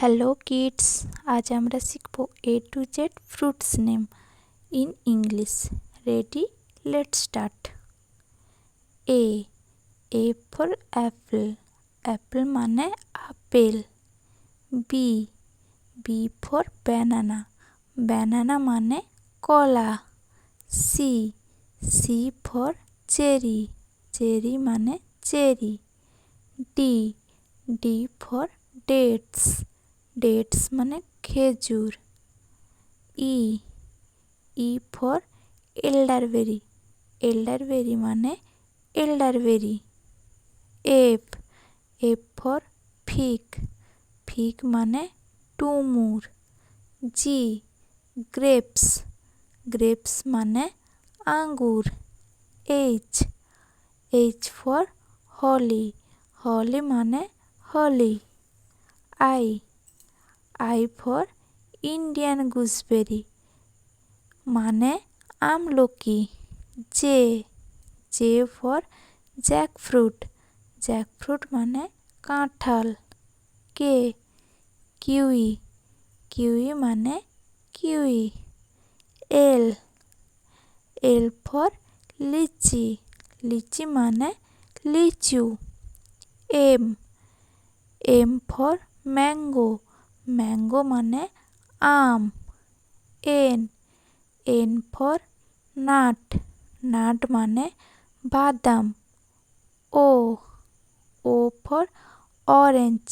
Hello kids, আজ আমরা শিখব A to Z fruits name in English. Ready? Let's start. A for apple, apple মানে আপেল। B for banana, banana মানে কলা। সি ফর চেরি, চেরি মানে cherry. D for dates, dates মানে খেজুর। ই ফর এল্ডারবেরি, এল্ডারবেরি মানে elderberry. F for fig, fig মানে ডুমুর। গ্রেপস, গ্রেপস মানে আঙ্গুর। এইচ ফর হলি, হলি মানে হলি। আই ফর ইন্ডিয়ান গুসবেরি মানে আমলকি। জে ফর জ্যাকফ্রুট, জ্যাকফ্রুট মানে কাঁঠাল। কিউই মানে কিউই। এল ফর লিচি, লিচি মানে লিচু। এম ফর ম্যাঙ্গো, ম্যাঙ্গো মানে আম। এন ফর নাট, নাট মানে বাদাম। ও ফর অরেঞ্জ,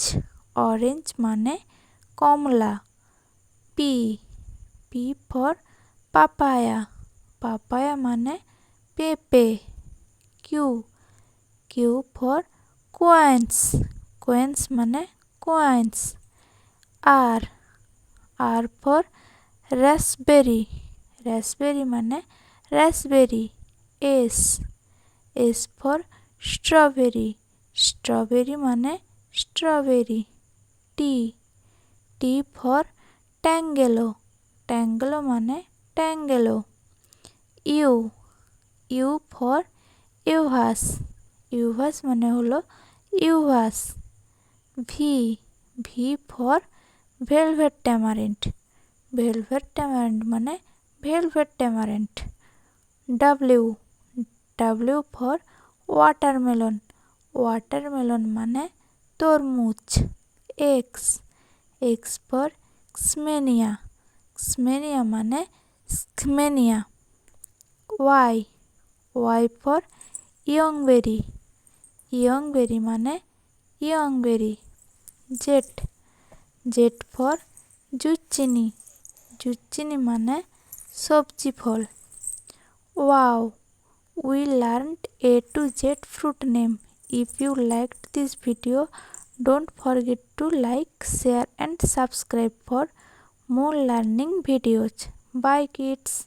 অরেঞ্জ মানে কমলা। পি ফর পাপায়া, পাপায়া মানে পেঁপে। কিউ ফর কোয়েন্স, কোয়েন্স মানে quince. R for raspberry, raspberry মানে raspberry. S for strawberry, strawberry মানে strawberry. T for tangelo, tangelo মানে tangelo. U for uvas, uvas মানে হলো uvas. V for velvet tamarind, velvet tamarind মানে velvet tamarind. W for watermelon, watermelon মানে তরমুজ। X for ক্সমেনিয়া, ক্সমেনিয়া মানে স্কমেনিয়া। Y for ইয়ংবেরি, ইয়ংবেরি মানে ইয়ংবেরি। Z for zucchini, zucchini মানে সবজি ফল। Wow, we learned A to Z fruit name. If you liked this video, don't forget to like, share and subscribe for more learning videos. Bye kids.